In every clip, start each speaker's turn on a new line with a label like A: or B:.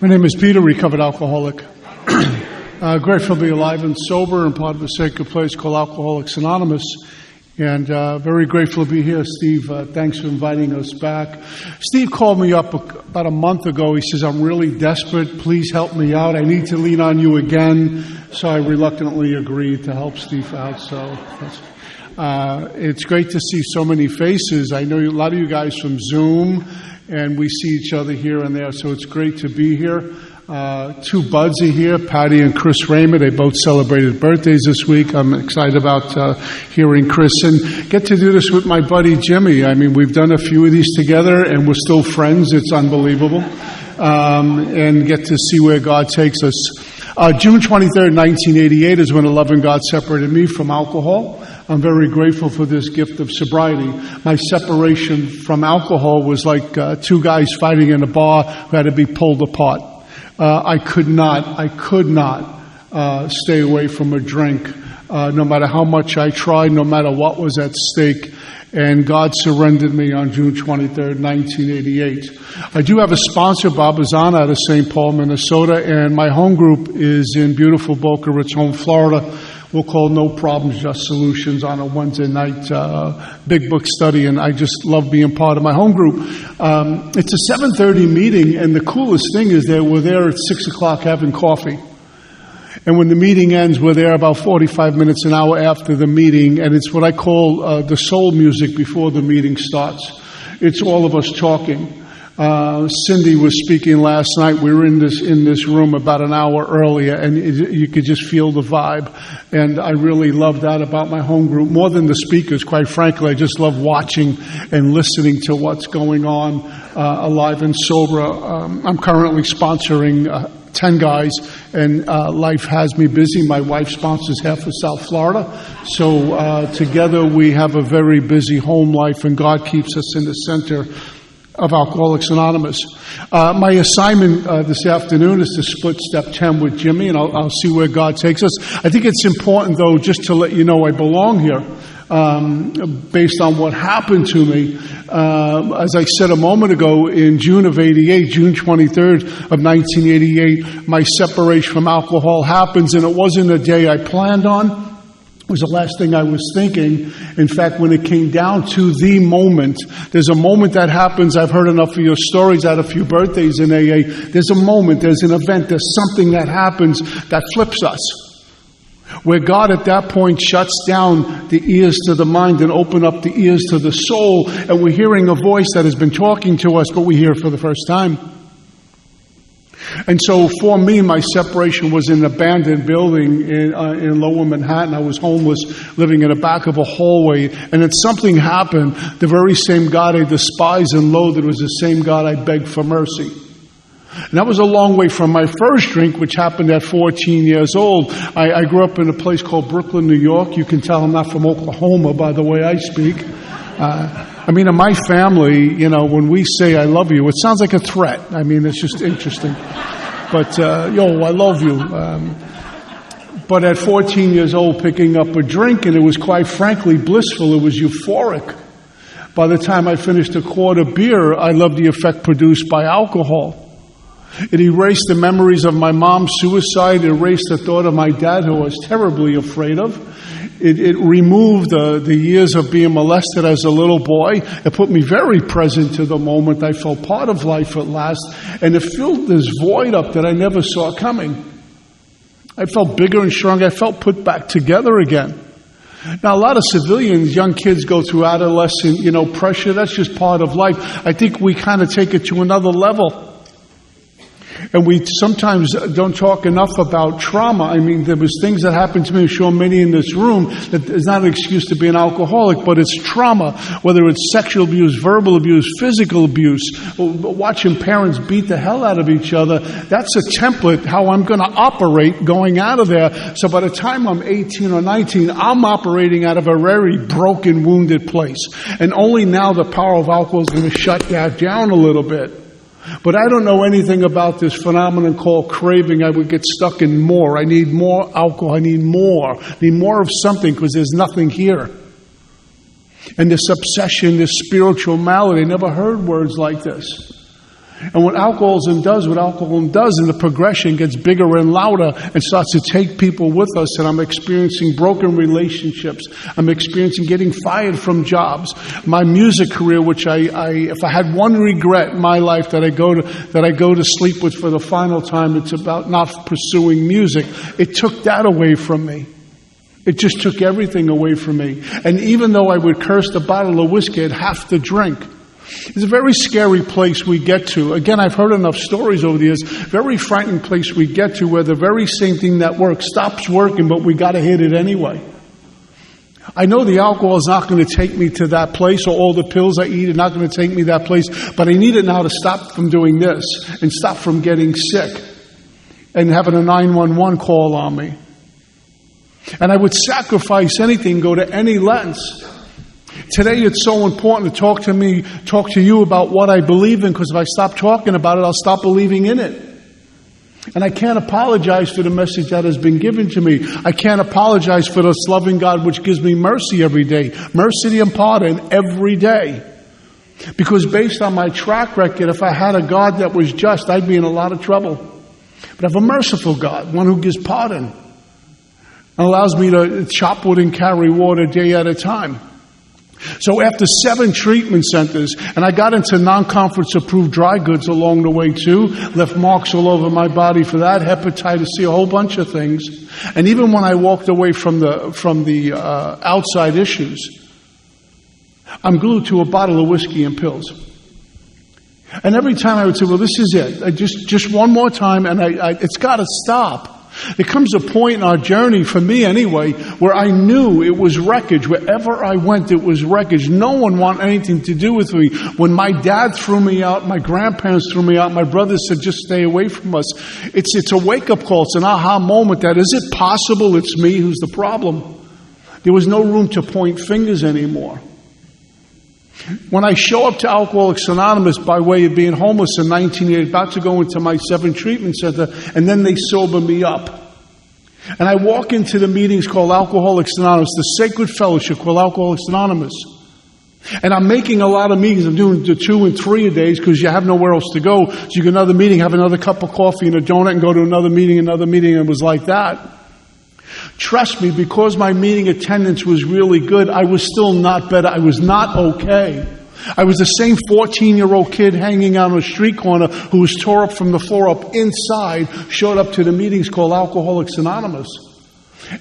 A: My name is Peter, recovered alcoholic. Grateful to be alive and sober and part of a sacred place called Alcoholics Anonymous. And very grateful to be here. Steve, thanks for inviting us back. Steve called me up about a month ago. He says, I'm really desperate. Please help me out. I need to lean on you again. So I reluctantly agreed to help Steve out. So it's great to see so many faces. I know a lot of you guys from Zoom, and we see each other here and there. So it's great to be here. Two buds are here, Patty and Chris Raymond. They both celebrated birthdays this week. I'm excited about hearing Chris and get to do this with my buddy Jimmy. I mean, we've done a few of these together and we're still friends. It's unbelievable. And get to see where God takes us. June 23rd, 1988 is when a loving God separated me from alcohol. I'm very grateful for this gift of sobriety. My separation from alcohol was like two guys fighting in a bar who had to be pulled apart. I could not stay away from a drink, no matter how much I tried, no matter what was at stake. And God surrendered me on June 23rd, 1988. I do have a sponsor, Bob Azana, out of St. Paul, Minnesota, and my home group is in beautiful Boca Raton, Florida. We'll call No Problems, Just Solutions on a Wednesday night big book study, and I just love being part of my home group. It's a 7:30 meeting, and the coolest thing is that we're there at 6 o'clock having coffee. And when the meeting ends, we're there about 45 minutes, an hour after the meeting, and it's what I call the soul music before the meeting starts. It's all of us talking. Cindy was speaking last night. We were in this room about an hour earlier, and you could just feel the vibe. And I really love that about my home group more than the speakers. Quite frankly, I just love watching and listening to what's going on alive and sober. I'm currently sponsoring 10 guys, and life has me busy. My wife sponsors half of South Florida, so together we have a very busy home life, and God keeps us in the center of Alcoholics Anonymous. My assignment this afternoon is to split step 10 with Jimmy, and I'll see where God takes us. I think it's important, though, just to let you know I belong here, based on what happened to me. As I said a moment ago, in June of 88, June 23rd of 1988, my separation from alcohol happens, and it wasn't a day I planned on. It was the last thing I was thinking. In fact, when it came down to the moment, there's a moment that happens. I've heard enough of your stories, at a few birthdays in AA. There's a moment, there's an event, there's something that happens that flips us. Where God at that point shuts down the ears to the mind and open up the ears to the soul. And we're hearing a voice that has been talking to us, but we hear it for the first time. And so for me, my separation was in an abandoned building in Lower Manhattan. I was homeless, living in the back of a hallway. And then something happened. The very same God I despised and loathed was the same God I begged for mercy. And that was a long way from my first drink, which happened at 14 years old. I grew up in a place called Brooklyn, New York. You can tell I'm not from Oklahoma by the way I speak. I mean, in my family, you know, when we say I love you, it sounds like a threat. I mean, it's just interesting. But, I love you. But at 14 years old, picking up a drink, and it was quite frankly blissful. It was euphoric. By the time I finished a quart of beer, I loved the effect produced by alcohol. It erased the memories of my mom's suicide. It erased the thought of my dad, who I was terribly afraid of. It removed the years of being molested as a little boy. It put me very present to the moment. I felt part of life at last. And it filled this void up that I never saw coming. I felt bigger and stronger. I felt put back together again. Now, a lot of civilians, young kids go through adolescent, pressure. That's just part of life. I think we kind of take it to another level. And we sometimes don't talk enough about trauma. I mean, there was things that happened to me, I'm sure many in this room, that is not an excuse to be an alcoholic, but it's trauma, whether it's sexual abuse, verbal abuse, physical abuse, watching parents beat the hell out of each other. That's a template how I'm going to operate going out of there. So by the time I'm 18 or 19, I'm operating out of a very broken, wounded place. And only now the power of alcohol is going to shut that down a little bit. But I don't know anything about this phenomenon called craving. I would get stuck in more. I need more alcohol. I need more. I need more of something because there's nothing here. And this obsession, this spiritual malady, I never heard words like this. And what alcoholism does, and the progression gets bigger and louder and starts to take people with us. And I'm experiencing broken relationships. I'm experiencing getting fired from jobs. My music career, which if I had one regret in my life that I go to sleep with for the final time, it's about not pursuing music. It took that away from me. It just took everything away from me. And even though I would curse the bottle of whiskey, I'd have to drink. It's a very scary place we get to. Again, I've heard enough stories over the years. Very frightening place we get to where the very same thing that works stops working, but we got to hit it anyway. I know the alcohol is not going to take me to that place, or all the pills I eat are not going to take me to that place, but I need it now to stop from doing this and stop from getting sick and having a 911 call on me. And I would sacrifice anything, go to any lengths. Today it's so important to talk to you about what I believe in, because if I stop talking about it, I'll stop believing in it. And I can't apologize for the message that has been given to me. I can't apologize for this loving God which gives me mercy every day. Mercy and pardon every day. Because based on my track record, if I had a God that was just, I'd be in a lot of trouble. But I have a merciful God, one who gives pardon, and allows me to chop wood and carry water day at a time. So after 7 treatment centers, and I got into non-conference approved dry goods along the way too, left marks all over my body for that, hepatitis C, a whole bunch of things. And even when I walked away from the outside issues, I'm glued to a bottle of whiskey and pills. And every time I would say, well, this is it. Just one more time, and it's got to stop. There comes a point in our journey, for me anyway, where I knew it was wreckage. Wherever I went, it was wreckage. No one wanted anything to do with me. When my dad threw me out, my grandparents threw me out, my brothers said, just stay away from us. It's a wake-up call. It's an aha moment that, is it possible it's me who's the problem? There was no room to point fingers anymore. When I show up to Alcoholics Anonymous by way of being homeless in 1988, about to go into my 7th treatment center, and then they sober me up. And I walk into the meetings called Alcoholics Anonymous, the sacred fellowship called Alcoholics Anonymous. And I'm making a lot of meetings. I'm doing the 2 and 3 a days because you have nowhere else to go. So you go to another meeting, have another cup of coffee and a donut, and go to another meeting, and it was like that. Trust me, because my meeting attendance was really good, I was still not better. I was not okay. I was the same 14-year-old kid hanging out on a street corner who was tore up from the floor up inside, showed up to the meetings called Alcoholics Anonymous.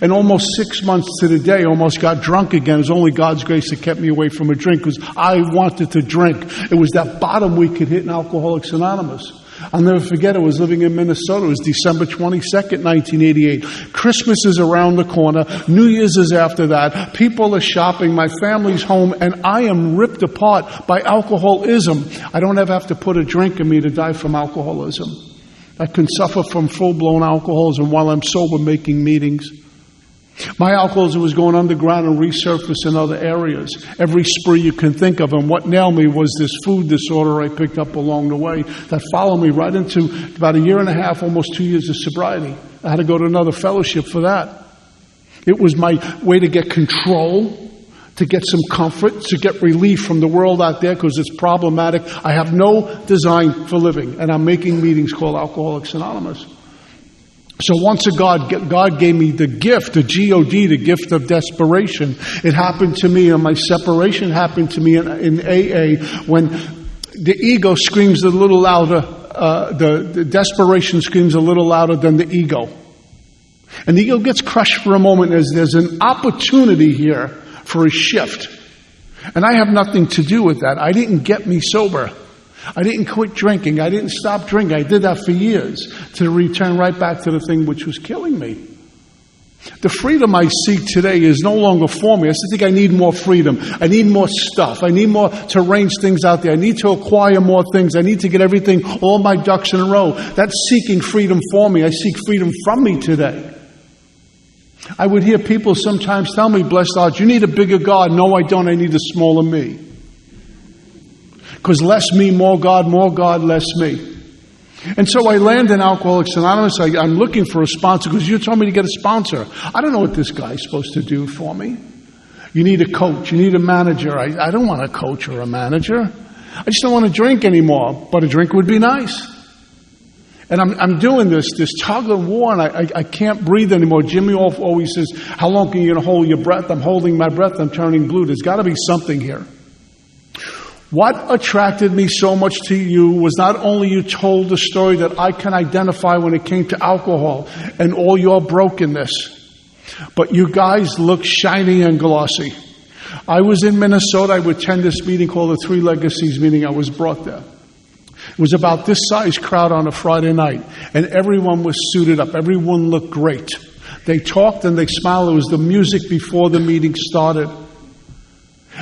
A: And almost 6 months to the day, almost got drunk again. It was only God's grace that kept me away from a drink, because I wanted to drink. It was that bottom we could hit in Alcoholics Anonymous. I'll never forget, I was living in Minnesota. It was December 22nd, 1988. Christmas is around the corner. New Year's is after that. People are shopping. My family's home. And I am ripped apart by alcoholism. I don't ever have to put a drink in me to die from alcoholism. I can suffer from full-blown alcoholism while I'm sober making meetings. My alcoholism was going underground and resurfaced in other areas. Every spree you can think of. And what nailed me was this food disorder I picked up along the way that followed me right into about 1.5 years, almost 2 years of sobriety. I had to go to another fellowship for that. It was my way to get control, to get some comfort, to get relief from the world out there because it's problematic. I have no design for living, and I'm making meetings called Alcoholics Anonymous. So once God gave me the gift, the G-O-D, the gift of desperation. It happened to me, and my separation happened to me in AA when the ego screams a little louder, the desperation screams a little louder than the ego. And the ego gets crushed for a moment as there's an opportunity here for a shift. And I have nothing to do with that. I didn't get me sober. I didn't quit drinking. I didn't stop drinking. I did that for years to return right back to the thing which was killing me. The freedom I seek today is no longer for me. I still think I need more freedom. I need more stuff. I need more to arrange things out there. I need to acquire more things. I need to get everything, all my ducks in a row. That's seeking freedom for me. I seek freedom from me today. I would hear people sometimes tell me, blessed art, you need a bigger God. No, I don't. I need a smaller me. Because less me, more God, less me. And so I land in Alcoholics Anonymous. I'm looking for a sponsor because you told me to get a sponsor. I don't know what this guy's supposed to do for me. You need a coach. You need a manager. I don't want a coach or a manager. I just don't want to drink anymore, but a drink would be nice. And I'm doing this tug of war, and I can't breathe anymore. Jimmy always says, how long can you going to hold your breath? I'm holding my breath. I'm turning blue. There's got to be something here. What attracted me so much to you was not only you told the story that I can identify when it came to alcohol and all your brokenness, but you guys look shiny and glossy. I was in Minnesota. I would attend this meeting called the Three Legacies meeting. I was brought there. It was about this size crowd on a Friday night, and everyone was suited up. Everyone looked great. They talked and they smiled. It was the music before the meeting started.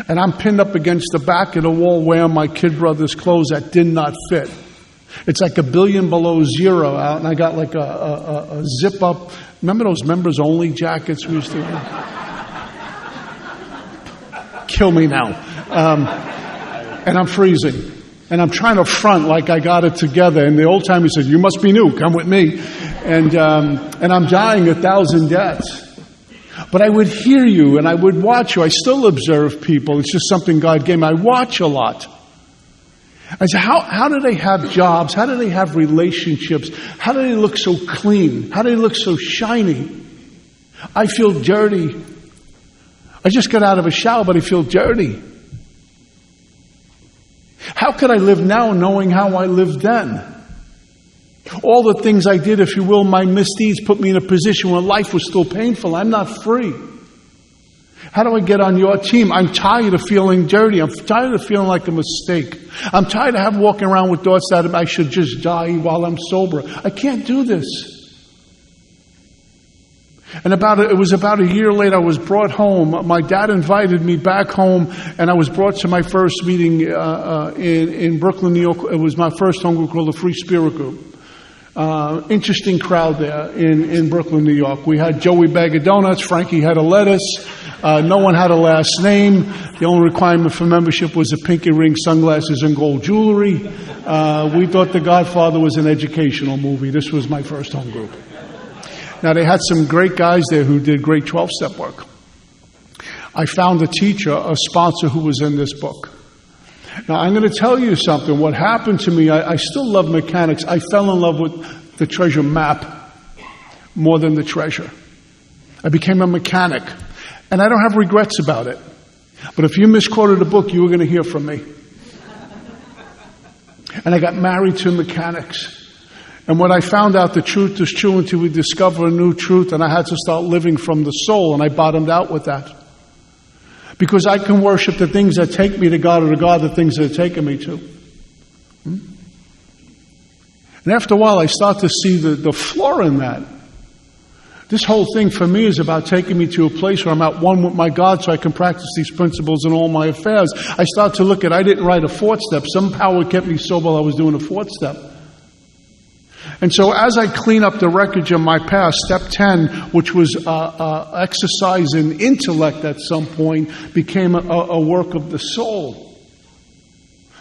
A: And I'm pinned up against the back of the wall wearing my kid brother's clothes that did not fit. It's like $1 billion below zero out, and I got like a zip up. Remember those members only jackets we used to wear? Kill me now. And I'm freezing. And I'm trying to front like I got it together. And the old timer said, you must be new, come with me. And I'm dying 1,000 deaths. But I would hear you and I would watch you. I still observe people. It's just something God gave me. I watch a lot. I say, how do they have jobs? How do they have relationships? How do they look so clean? How do they look so shiny? I feel dirty. I just got out of a shower, but I feel dirty. How could I live now knowing how I lived then? All the things I did, if you will, my misdeeds put me in a position where life was still painful. I'm not free. How do I get on your team? I'm tired of feeling dirty. I'm tired of feeling like a mistake. I'm tired of walking around with thoughts that I should just die while I'm sober. I can't do this. And it was about a year later, I was brought home. My dad invited me back home, and I was brought to my first meeting in Brooklyn, New York. It was my first home group called the Free Spirit Group. Interesting crowd there in Brooklyn, New York. We had Joey Bag of Donuts. Frankie had a lettuce. No one had a last name. The only requirement for membership was a pinky ring, sunglasses, and gold jewelry. We thought The Godfather was an educational movie. This was my first home group. Now, they had some great guys there who did great 12-step work. I found a teacher, a sponsor who was in this book. Now, I'm going to tell you something. What happened to me, I still love mechanics. I fell in love with the treasure map more than the treasure. I became a mechanic, and I don't have regrets about it. But if you misquoted a book, you were going to hear from me. And I got married to mechanics. And when I found out the truth is true until we discover a new truth, and I had to start living from the soul, and I bottomed out with that. Because I can worship the things that take me to God, or to God the things that are taking me to. And after a while, I start to see the flaw in that. This whole thing for me is about taking me to a place where I'm at one with my God so I can practice these principles in all my affairs. I start to look at, I didn't write a fourth step. Some power kept me sober while I was doing a fourth step. And so as I clean up the wreckage of my past, step 10, which was exercise in intellect at some point, became a work of the soul.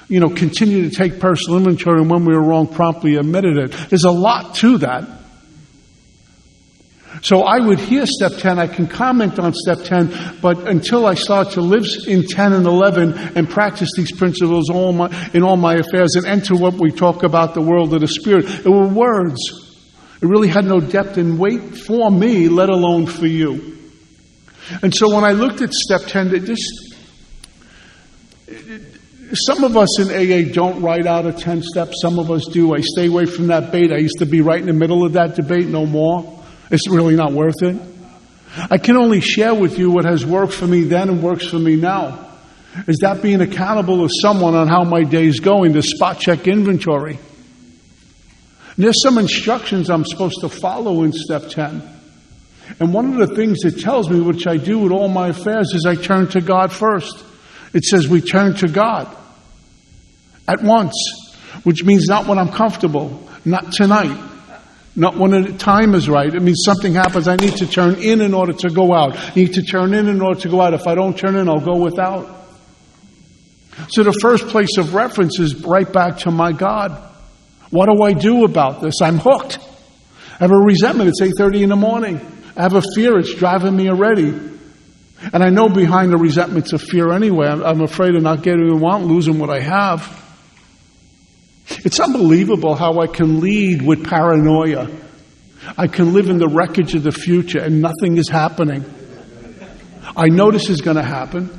A: Continue to take personal inventory, and when we were wrong, promptly admitted it. There's a lot to that. So I would hear step 10, I can comment on step 10, but until I start to live in 10 and 11 and practice these principles in all my affairs and enter what we talk about, the world of the Spirit, it were words. It really had no depth and weight for me, let alone for you. And so when I looked at step 10, some of us in AA don't write out a 10 steps, some of us do. I stay away from that debate. I used to be right in the middle of that debate, no more. It's really not worth it. I can only share with you what has worked for me then and works for me now. Is that being accountable to someone on how my day is going, the spot check inventory. And there's some instructions I'm supposed to follow in step 10. And one of the things it tells me, which I do with all my affairs, is I turn to God first. It says we turn to God at once, which means not when I'm comfortable, not tonight. Not when the time is right. It means something happens. I need to turn in order to go out. I need to turn in order to go out. If I don't turn in, I'll go without. So the first place of reference is right back to my God. What do I do about this? I'm hooked. I have a resentment. It's 8:30 in the morning. I have a fear. It's driving me already. And I know behind the resentment's a fear anyway. I'm afraid of not getting what I want, losing what I have. It's unbelievable how I can lead with paranoia. I can live in the wreckage of the future and nothing is happening. I know this is going to happen.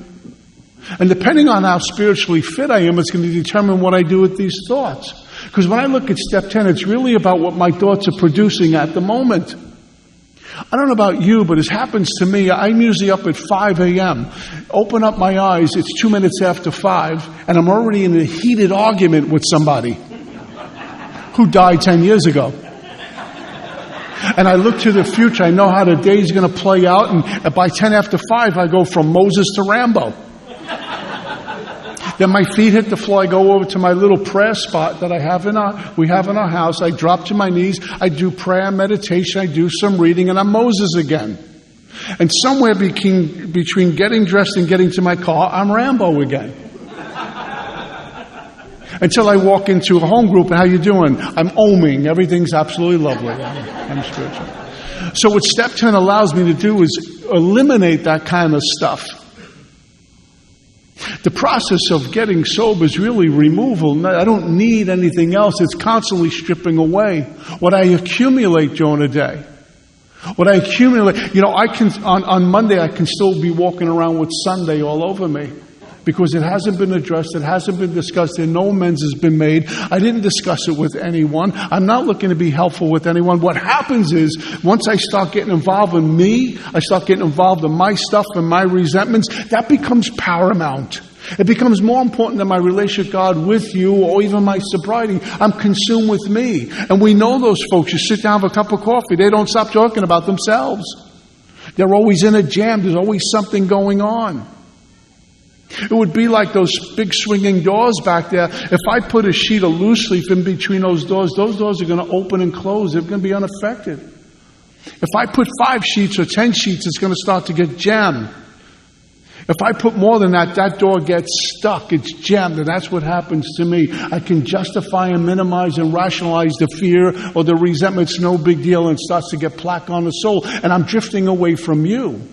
A: And depending on how spiritually fit I am, it's going to determine what I do with these thoughts. Because when I look at step 10, it's really about what my thoughts are producing at the moment. I don't know about you, but it happens to me. I'm usually up at 5 a.m. Open up my eyes, it's 2 minutes after 5, and I'm already in a heated argument with somebody who died 10 years ago. And I look to the future. I know how the day's going to play out, and by 10 after 5, I go from Moses to Rambo. Then my feet hit the floor. I go over to my little prayer spot that we have in our house. I drop to my knees. I do prayer, meditation. I do some reading, and I'm Moses again. And somewhere between getting dressed and getting to my car, I'm Rambo again. Until I walk into a home group, and how you doing? I'm oming. Everything's absolutely lovely. I'm spiritual. So what step 10 allows me to do is eliminate that kind of stuff. The process of getting sober is really removal. I don't need anything else. It's constantly stripping away what I accumulate during a day. What I accumulate, I can on Monday I can still be walking around with Sunday all over me because it hasn't been addressed, it hasn't been discussed, and no amends has been made. I didn't discuss it with anyone. I'm not looking to be helpful with anyone. What happens is, once I start getting involved in me, I start getting involved in my stuff and my resentments, that becomes paramount. It becomes more important than my relationship with God with you or even my sobriety. I'm consumed with me. And we know those folks. You sit down with a cup of coffee, they don't stop talking about themselves. They're always in a jam. There's always something going on. It would be like those big swinging doors back there. If I put a sheet of loose leaf in between those doors are going to open and close. They're going to be unaffected. If I put 5 sheets or 10 sheets, it's going to start to get jammed. If I put more than that, that door gets stuck. It's jammed, and that's what happens to me. I can justify and minimize and rationalize the fear or the resentment. It's no big deal, and it starts to get plaque on the soul, and I'm drifting away from you.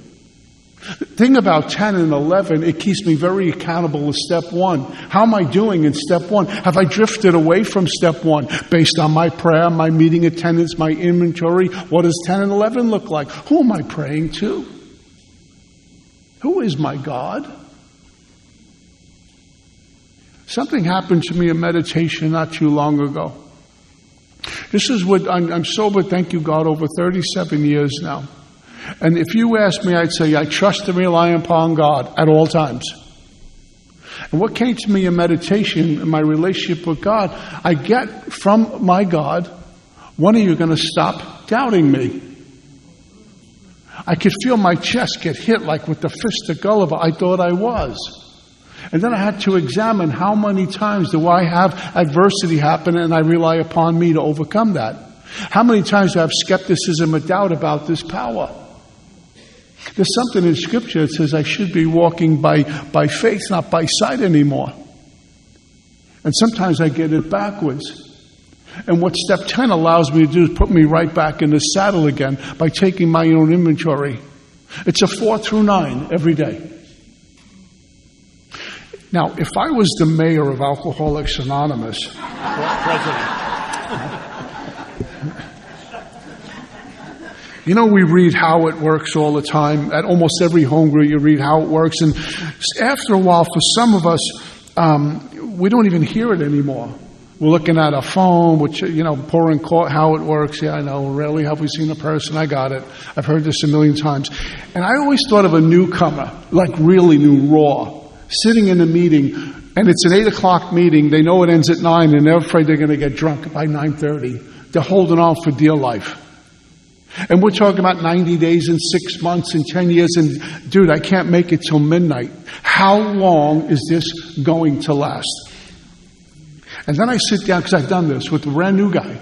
A: The thing about 10 and 11, it keeps me very accountable with step 1. How am I doing in step 1? Have I drifted away from step 1 based on my prayer, my meeting attendance, my inventory? What does 10 and 11 look like? Who am I praying to? Who is my God? Something happened to me in meditation not too long ago. This is what I'm sober, thank you God, over 37 years now. And if you ask me, I'd say I trust and rely upon God at all times. And what came to me in meditation, in my relationship with God, I get from my God, when are you going to stop doubting me? I could feel my chest get hit like with the fist of Gulliver I thought I was. And then I had to examine how many times do I have adversity happen and I rely upon me to overcome that. How many times do I have skepticism or doubt about this power? There's something in Scripture that says I should be walking by faith, not by sight anymore. And sometimes I get it backwards. And what step 10 allows me to do is put me right back in the saddle again by taking my own inventory. It's a 4 through 9 every day. Now, if I was the mayor of Alcoholics Anonymous, president, we read how it works all the time. At almost every home group, you read how it works. And after a while, for some of us, we don't even hear it anymore. We're looking at a phone, which, pouring how it works. Yeah, I know. Rarely have we seen a person. I got it. I've heard this a million times. And I always thought of a newcomer, like really new, raw, sitting in a meeting, and it's an 8 o'clock meeting. They know it ends at 9, and they're afraid they're going to get drunk by 9:30. They're holding on for dear life. And we're talking about 90 days and 6 months and 10 years. And, dude, I can't make it till midnight. How long is this going to last? And then I sit down, because I've done this with a brand new guy,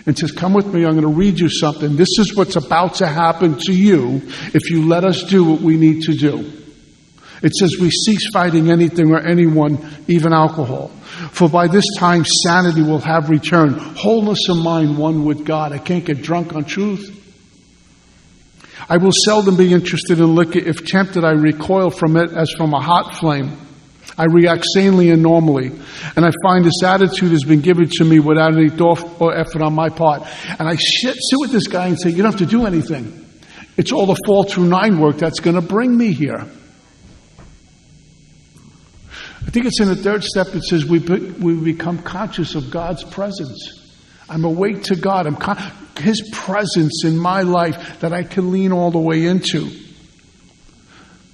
A: and says, come with me, I'm going to read you something. This is what's about to happen to you if you let us do what we need to do. It says we cease fighting anything or anyone, even alcohol. For by this time sanity will have returned. Wholeness of mind, one with God. I can't get drunk on truth. I will seldom be interested in liquor. If tempted, I recoil from it as from a hot flame. I react sanely and normally. And I find this attitude has been given to me without any thought or effort on my part. And I sit with this guy and say, you don't have to do anything. It's all the fall through 9 work that's going to bring me here. I think it's in the 3rd step. It says we become conscious of God's presence. I'm awake to God. His presence in my life that I can lean all the way into.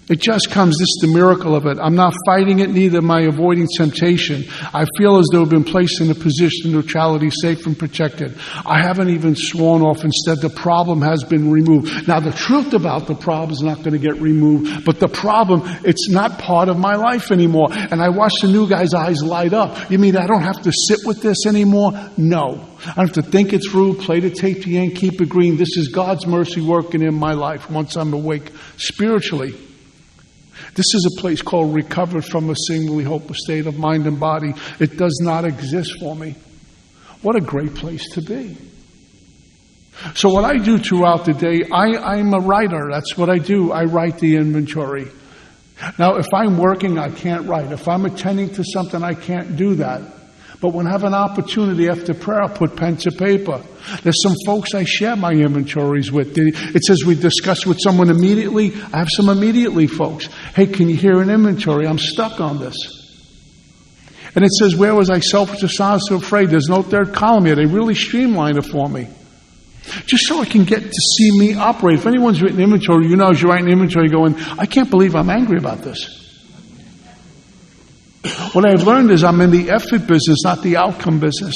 A: It just comes. This is the miracle of it. I'm not fighting it, neither am I avoiding temptation. I feel as though I've been placed in a position of neutrality, safe and protected. I haven't even sworn off. Instead, the problem has been removed. Now, the truth about the problem is not going to get removed, but the problem, it's not part of my life anymore. And I watch the new guy's eyes light up. You mean I don't have to sit with this anymore? No. I don't have to think it through, play the tape to the end, keep it green. This is God's mercy working in my life once I'm awake spiritually. This is a place called recovered from a seemingly hopeless state of mind and body. It does not exist for me. What a great place to be. So what I do throughout the day, I'm a writer. That's what I do. I write the inventory. Now, if I'm working, I can't write. If I'm attending to something, I can't do that. But when I have an opportunity after prayer, I'll put pen to paper. There's some folks I share my inventories with. It says we discuss with someone immediately. I have some immediately folks. Hey, can you hear an inventory? I'm stuck on this. And it says, where was I selfish, dishonest, or afraid? There's no 3rd column here. They really streamline it for me. Just so I can get to see me operate. If anyone's written inventory, you know as you're writing inventory going, I can't believe I'm angry about this. What I've learned is I'm in the effort business, not the outcome business.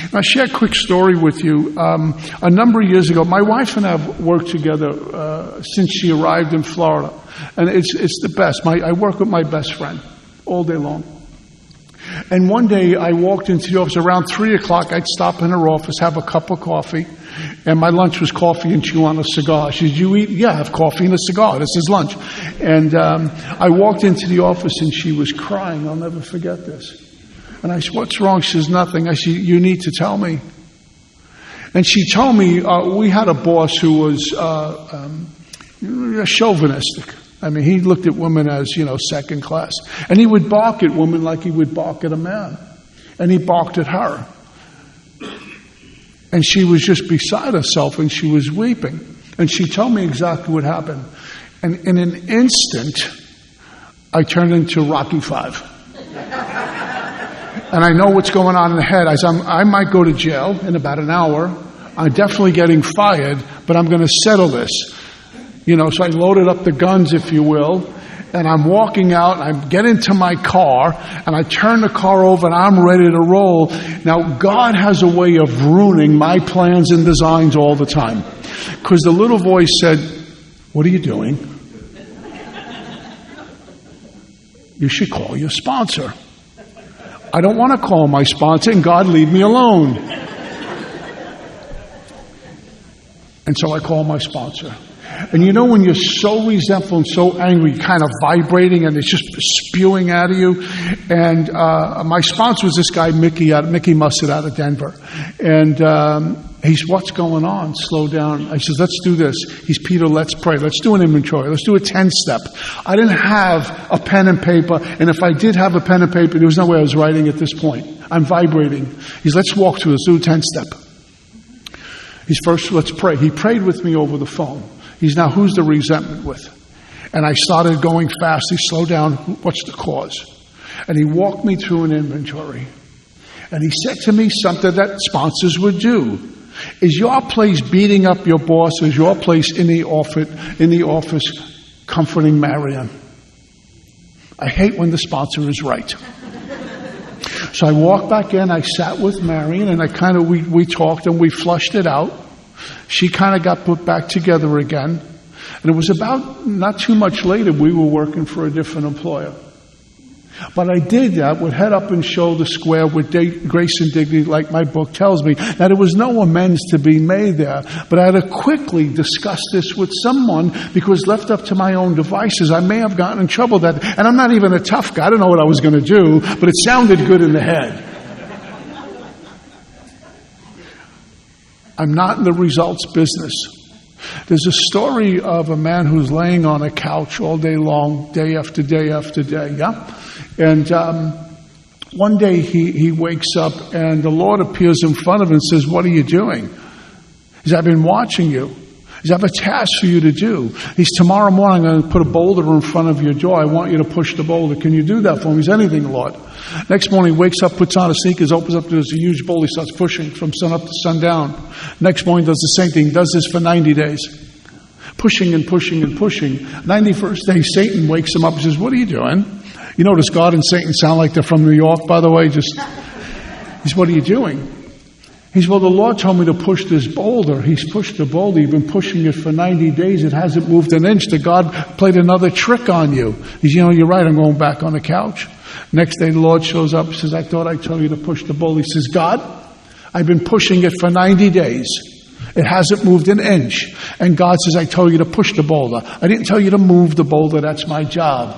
A: And I'll share a quick story with you. A number of years ago, my wife and I have worked together since she arrived in Florida. And it's the best. I work with my best friend all day long. And one day I walked into the office around 3 o'clock. I'd stop in her office, have a cup of coffee. And my lunch was coffee and chew on a cigar. She said, you eat? Yeah, I have coffee and a cigar. This is lunch. And I walked into the office and she was crying. I'll never forget this. And I said, what's wrong? She says, nothing. I said, you need to tell me. And she told me we had a boss who was chauvinistic. I mean, he looked at women as, second class. And he would bark at women like he would bark at a man. And he barked at her. And she was just beside herself and she was weeping. And she told me exactly what happened. And in an instant, I turned into Rocky V. And I know what's going on in the head. I might go to jail in about an hour. I'm definitely getting fired, but I'm going to settle this. So I loaded up the guns, if you will, and I'm walking out, and I get into my car, and I turn the car over, and I'm ready to roll. Now, God has a way of ruining my plans and designs all the time. Because the little voice said, what are you doing? You should call your sponsor. I don't want to call my sponsor, and God, leave me alone. And so I call my sponsor. And when you're so resentful and so angry, kind of vibrating and it's just spewing out of you. And my sponsor was this guy, Mickey Mustard out of Denver. And he's, what's going on? Slow down. I says, let's do this. He's, Peter, let's pray. Let's do an inventory. Let's do a 10-step. I didn't have a pen and paper. And if I did have a pen and paper, there was no way I was writing at this point. I'm vibrating. He's, let's walk through this. Do a 10-step. He's, first, let's pray. He prayed with me over the phone. He's, now, who's the resentment with? And I started going fast. He slowed down. What's the cause? And he walked me through an inventory. And he said to me something that sponsors would do. Is your place beating up your boss? Is your place in the office comforting Marion? I hate when the sponsor is right. So I walked back in. I sat with Marion, and we talked and we flushed it out. She kind of got put back together again. And it was about not too much later, we were working for a different employer. But I did that with head up and shoulder square with grace and dignity, like my book tells me. Now, there was no amends to be made there. But I had to quickly discuss this with someone because left up to my own devices, I may have gotten in trouble. And I'm not even a tough guy. I don't know what I was going to do, but it sounded good in the head. I'm not in the results business. There's a story of a man who's laying on a couch all day long, day after day after day, yeah? And one day he wakes up and the Lord appears in front of him and says, "What are you doing?" He says, "I've been watching you." He says, "I have a task for you to do." He says, "Tomorrow morning I'm going to put a boulder in front of your door. I want you to push the boulder. Can you do that for me?" He says, "Anything, Lord." Next morning, he wakes up, puts on his sneakers, opens up, there's a huge boulder, he starts pushing from sun up to sundown. Next morning, does the same thing, does this for 90 days. Pushing and pushing and pushing. 91st day, Satan wakes him up and says, "What are you doing?" You notice God and Satan sound like they're from New York, by the way. He says, "What are you doing?" He says, "Well, the Lord told me to push this boulder." He's pushed the boulder. You've been pushing it for 90 days. It hasn't moved an inch. The God played another trick on you. He says, "You're right. I'm going back on the couch." Next day, the Lord shows up and says, "I thought I told you to push the boulder." He says, "God, I've been pushing it for 90 days. It hasn't moved an inch." And God says, "I told you to push the boulder. I didn't tell you to move the boulder. That's my job.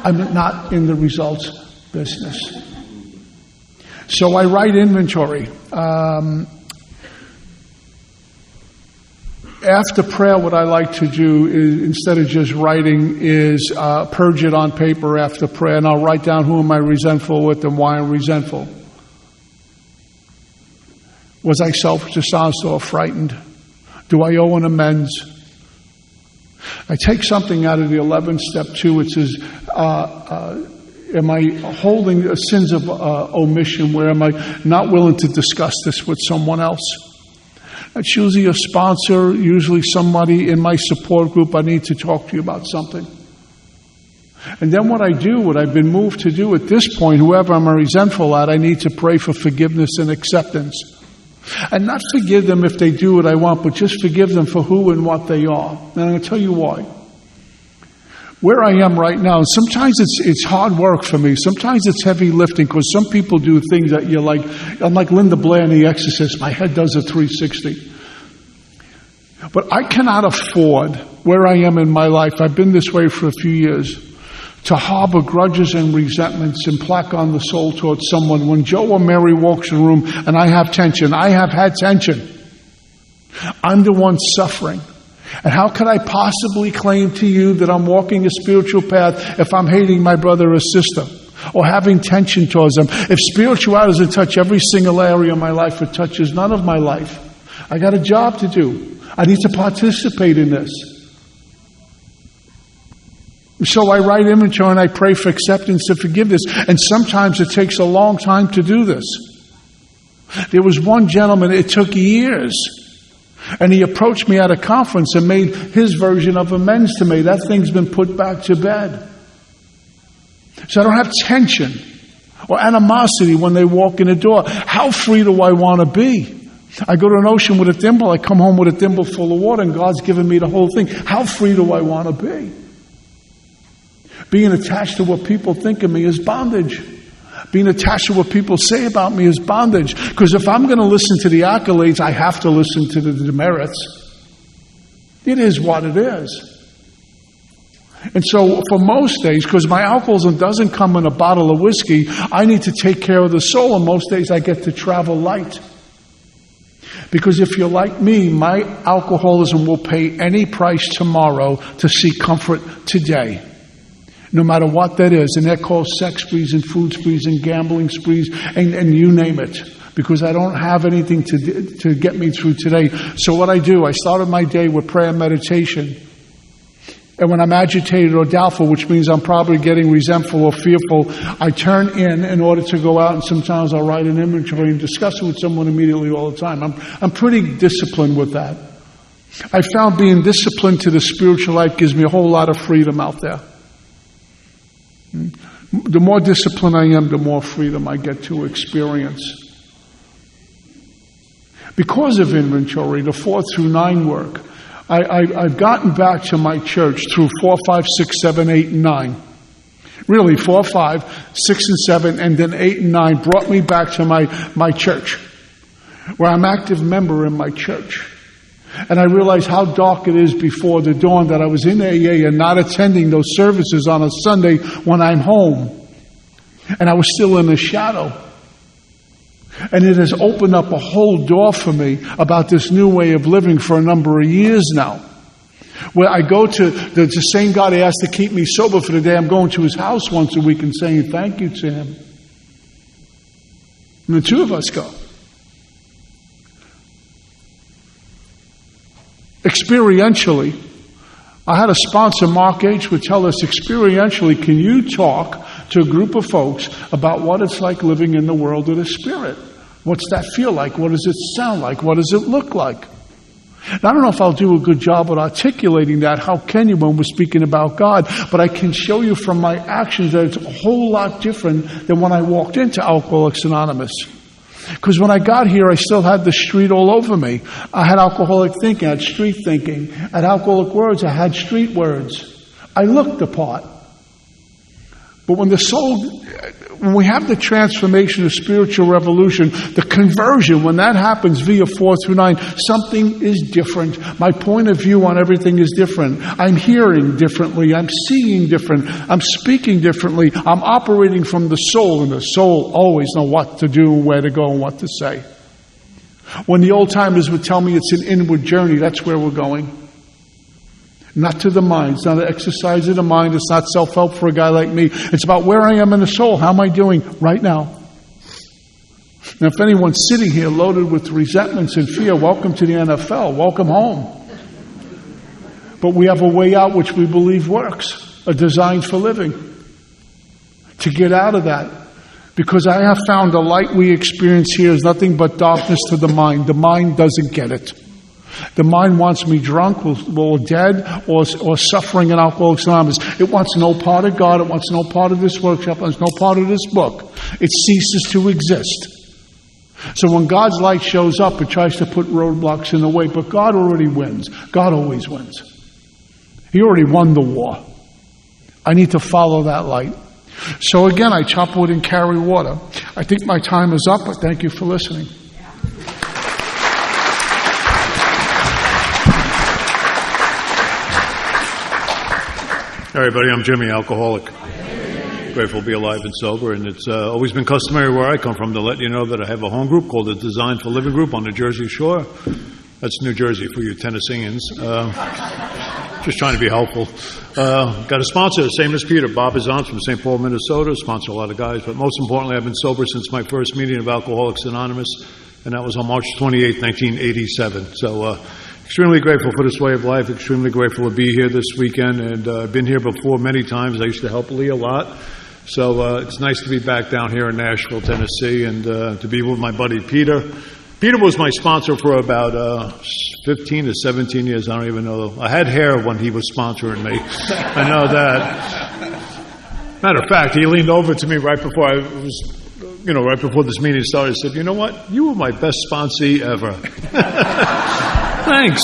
A: I'm not in the results business." So I write inventory. After prayer, what I like to do is, instead of just writing, is purge it on paper after prayer, and I'll write down who am I resentful with and why I'm resentful. Was I selfish, dishonest, or frightened? Do I owe an amends? I take something out of the 11th step 2. It says, am I holding sins of omission, where am I not willing to discuss this with someone else? That's usually a sponsor, usually somebody in my support group. I need to talk to you about something. And then what I've been moved to do at this point, whoever I'm resentful at, I need to pray for forgiveness and acceptance. And not forgive them if they do what I want, but just forgive them for who and what they are. And I'm going to tell you why. Where I am right now, sometimes it's hard work for me. Sometimes it's heavy lifting, because some people do things that you're like, I'm like Linda Blair in The Exorcist. My head does a 360. But I cannot afford, where I am in my life, I've been this way for a few years, to harbor grudges and resentments and plaque on the soul towards someone. When Joe or Mary walks in the room and I have tension, I have had tension. I'm the one suffering. And how can I possibly claim to you that I'm walking a spiritual path if I'm hating my brother or sister or having tension towards them? If spirituality doesn't touch every single area of my life, it touches none of my life. I got a job to do. I need to participate in this. So I write inventory and I pray for acceptance and forgiveness. And sometimes it takes a long time to do this. There was one gentleman, it took years. And he approached me at a conference and made his version of amends to me. That thing's been put back to bed. So I don't have tension or animosity when they walk in the door. How free do I want to be? I go to an ocean with a thimble. I come home with a thimble full of water, and God's given me the whole thing. How free do I want to be? Being attached to what people think of me is bondage. Being attached to what people say about me is bondage. Because if I'm going to listen to the accolades, I have to listen to the demerits. It is what it is. And so for most days, because my alcoholism doesn't come in a bottle of whiskey, I need to take care of the soul. And most days I get to travel light. Because if you're like me, my alcoholism will pay any price tomorrow to seek comfort today. No matter what that is. And that calls sex sprees and food sprees and gambling sprees and you name it. Because I don't have anything to get me through today. So what I do, I started my day with prayer and meditation. And when I'm agitated or doubtful, which means I'm probably getting resentful or fearful, I turn in order to go out, and sometimes I'll write an inventory and discuss it with someone immediately all the time. I'm pretty disciplined with that. I found being disciplined to the spiritual life gives me a whole lot of freedom out there. The more disciplined I am, the more freedom I get to experience. Because of inventory, the 4 through 9 work, I've gotten back to my church through 4, 5, 6, 7, 8, and 9. Really, 4, 5, 6, and 7, and then 8 and 9 brought me back to my church, where I'm an active member in my church. And I realized how dark it is before the dawn that I was in AA and not attending those services on a Sunday when I'm home. And I was still in the shadow. And it has opened up a whole door for me about this new way of living for a number of years now. Where I go to the same God I asked to keep me sober for the day, I'm going to his house once a week and saying thank you to him. And the two of us go. Experientially, I had a sponsor, Mark H., would tell us experientially, can you talk to a group of folks about what it's like living in the world of the Spirit? What's that feel like? What does it sound like? What does it look like? And I don't know if I'll do a good job at articulating that. How can you when we're speaking about God? But I can show you from my actions that it's a whole lot different than when I walked into Alcoholics Anonymous. Because when I got here, I still had the street all over me. I had alcoholic thinking, I had street thinking. I had alcoholic words, I had street words. I looked the part. But when we have the transformation of spiritual revolution, the conversion, when that happens via 4 through 9, something is different. My point of view on everything is different. I'm hearing differently. I'm seeing different. I'm speaking differently. I'm operating from the soul, and the soul always knows what to do, where to go, and what to say. When the old timers would tell me it's an inward journey, that's where we're going. Not to the mind. It's not an exercise of the mind. It's not self-help for a guy like me. It's about where I am in the soul. How am I doing right now? Now, if anyone's sitting here loaded with resentments and fear, welcome to the NFL. Welcome home. But we have a way out which we believe works, a design for living. To get out of that. Because I have found the light we experience here is nothing but darkness to the mind. The mind doesn't get it. The mind wants me drunk or dead or suffering in Alcoholics Anonymous. It wants no part of God. It wants no part of this workshop. It wants no part of this book. It ceases to exist. So when God's light shows up, it tries to put roadblocks in the way. But God already wins. God always wins. He already won the war. I need to follow that light. So again, I chop wood and carry water. I think my time is up, but thank you for listening.
B: Hi everybody, I'm Jimmy, alcoholic. Grateful to be alive and sober, and it's always been customary where I come from to let you know that I have a home group called the Design for Living Group on the Jersey Shore. That's New Jersey for you Tennesseans. Just trying to be helpful. Got a sponsor, same as Peter, Bob Izant from St. Paul, Minnesota. Sponsor a lot of guys, but most importantly, I've been sober since my first meeting of Alcoholics Anonymous, and that was on March 28, 1987. So, extremely grateful for this way of life, extremely grateful to be here this weekend, and I've been here before many times. I used to help Lee a lot, so it's nice to be back down here in Nashville, Tennessee, and to be with my buddy Peter. Peter was my sponsor for about 15 to 17 years, I don't even know. I had hair when he was sponsoring me. I know that. Matter of fact, he leaned over to me right before right before this meeting started, he said, "You know what? You were my best sponsee ever." Thanks,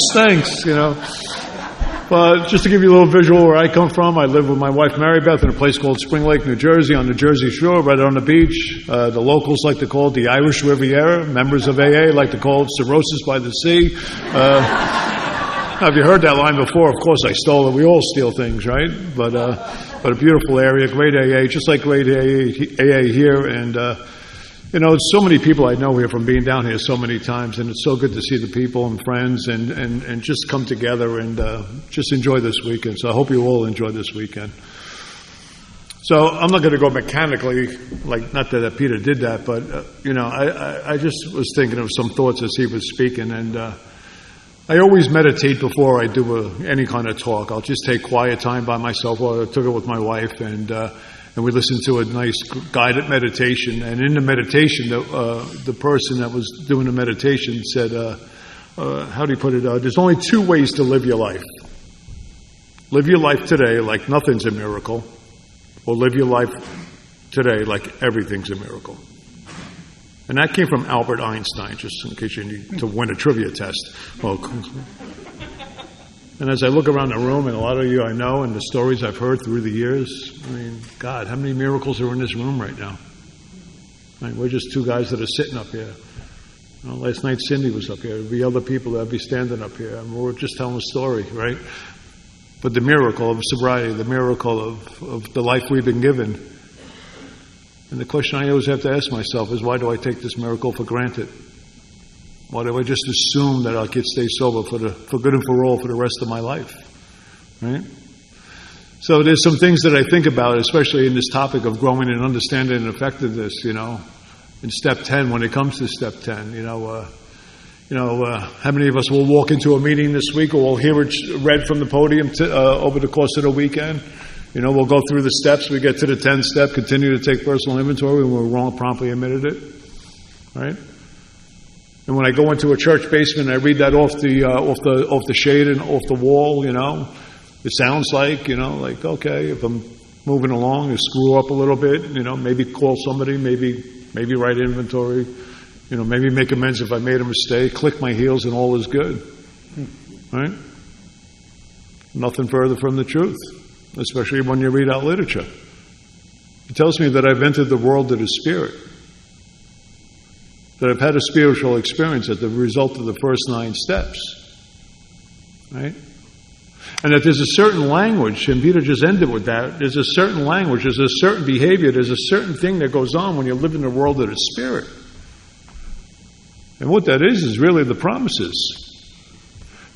B: But just to give you a little visual where I come from, I live with my wife Mary Beth in a place called Spring Lake, New Jersey, on the Jersey Shore, right on the beach. The locals like to call it the Irish Riviera. Members of AA like to call it Cirrhosis by the Sea. Now, if you heard that line before, of course I stole it. We all steal things, right? But a beautiful area, great AA, just like great AA here, and so many people I know here from being down here so many times, and it's so good to see the people and friends and just come together and just enjoy this weekend. So I hope you all enjoy this weekend. So I'm not going to go mechanically, not that Peter did that, but, I just was thinking of some thoughts as he was speaking, and I always meditate before I do any kind of talk. I'll just take quiet time by myself, or I took it with my wife, and we listened to a nice guided meditation. And in the meditation, the person that was doing the meditation said, how do you put it? There's only two ways to live your life. Live your life today like nothing's a miracle, or live your life today like everything's a miracle. And that came from Albert Einstein, just in case you need to win a trivia test. Well, and as I look around the room, and a lot of you I know, and the stories I've heard through the years, God, how many miracles are in this room right now? We're just two guys that are sitting up here. Last night Cindy was up here. There'd be other people that'd be standing up here. We're just telling a story, right? But the miracle of sobriety, the miracle of the life we've been given. And the question I always have to ask myself is, why do I take this miracle for granted? Why do I just assume that I could stay sober for good and for all for the rest of my life? Right? So there's some things that I think about, especially in this topic of growing in understanding and effectiveness, in step 10, when it comes to step 10, how many of us will walk into a meeting this week, or we'll hear it read from the podium over the course of the weekend? We'll go through the steps. We get to the 10th step, continue to take personal inventory, when we're wrong, promptly admitted it. Right? And when I go into a church basement, I read that off the shade and off the wall. It sounds like okay, if I'm moving along, I screw up a little bit. Maybe call somebody, maybe write inventory. Maybe make amends if I made a mistake. Click my heels, and all is good. Right? Nothing further from the truth, especially when you read out literature. It tells me that I've entered the world of the spirit, that I've had a spiritual experience as the result of the first 9 steps. Right? And that there's a certain language, and Peter just ended with that, there's a certain language, there's a certain behavior, there's a certain thing that goes on when you live in the world of the spirit. And what that is really the promises.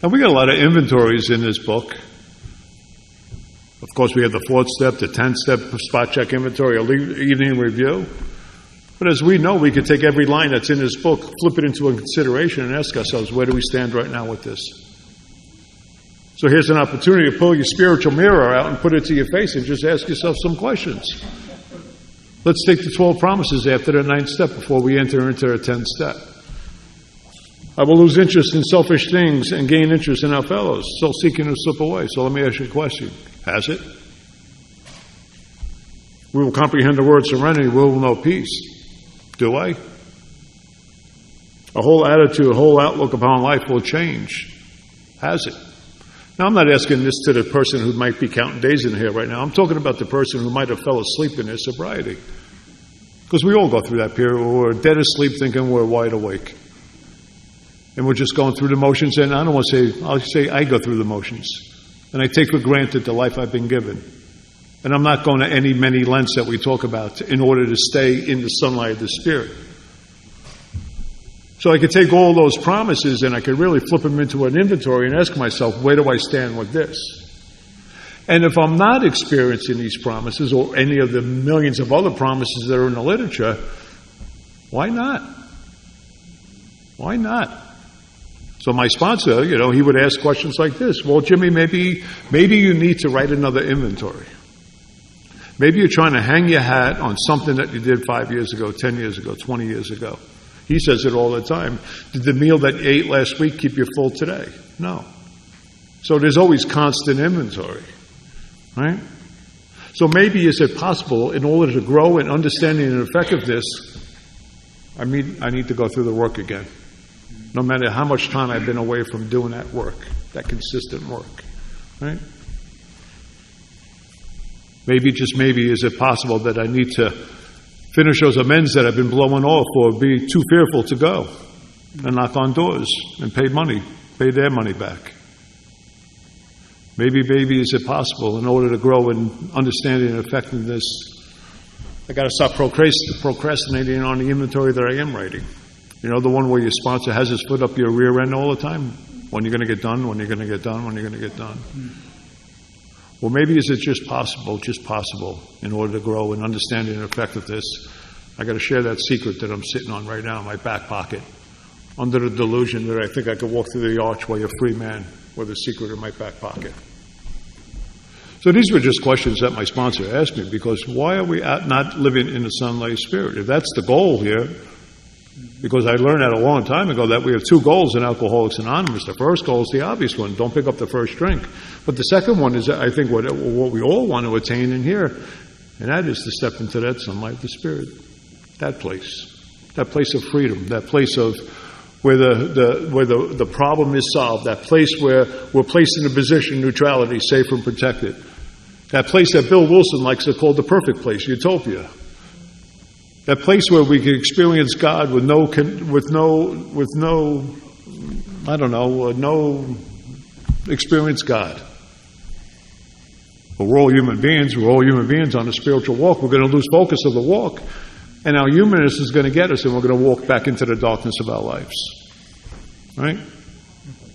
B: Now, we got a lot of inventories in this book. Of course, we have the 4th step, the 10th step, spot check inventory, evening review. But as we know, we could take every line that's in this book, flip it into a consideration, and ask ourselves, where do we stand right now with this? So here's an opportunity to pull your spiritual mirror out and put it to your face and just ask yourself some questions. Let's take the 12 promises after the 9th step before we enter into the 10th step. I will lose interest in selfish things and gain interest in our fellows. Self-seeking will slip away. So let me ask you a question. Has it? We will comprehend the word serenity. We will know peace. Do I? A whole attitude, a whole outlook upon life will change. Has it? Now, I'm not asking this to the person who might be counting days in here right now. I'm talking about the person who might have fell asleep in their sobriety. Because we all go through that period where we're dead asleep thinking we're wide awake. And we're just going through the motions. And I don't want to say, I'll say I go through the motions. And I take for granted the life I've been given. And I'm not going to any many lengths that we talk about in order to stay in the sunlight of the Spirit. So I could take all those promises and I could really flip them into an inventory and ask myself, where do I stand with this? And if I'm not experiencing these promises or any of the millions of other promises that are in the literature, why not? Why not? So my sponsor, he would ask questions like this. Well, Jimmy, maybe you need to write another inventory. Maybe you're trying to hang your hat on something that you did 5 years ago, 10 years ago, 20 years ago. He says it all the time. Did the meal that you ate last week keep you full today? No. So there's always constant inventory, right? So maybe is it possible, in order to grow in understanding and effectiveness, I need to go through the work again, no matter how much time I've been away from doing that work, that consistent work, right? Maybe, just maybe, is it possible that I need to finish those amends that I've been blowing off, or be too fearful to go and knock on doors and pay their money back? Maybe, is it possible, in order to grow in understanding and effectiveness, I got to stop procrastinating on the inventory that I am writing? The one where your sponsor has his foot up your rear end all the time? When you're going to get done, when you're going to get done, when you're going to get done. Or maybe is it just possible, in order to grow in understanding and effectiveness, I got to share that secret that I'm sitting on right now in my back pocket, under the delusion that I think I could walk through the archway a free man with a secret in my back pocket. So these were just questions that my sponsor asked me, because why are we not living in the sunlight spirit? If that's the goal here, because I learned that a long time ago, that we have 2 goals in Alcoholics Anonymous. The first goal is the obvious one: don't pick up the first drink. But the second one is, I think, what we all want to attain in here, and that is to step into that sunlight of the Spirit, that place of freedom, that place of where the problem is solved, that place where we're placed in a position of neutrality, safe and protected, that place that Bill Wilson likes to call the perfect place, utopia. That place where we can experience God with no experience God. But we're all human beings. We're all human beings on a spiritual walk. We're going to lose focus of the walk. And our humanness is going to get us, and we're going to walk back into the darkness of our lives. Right?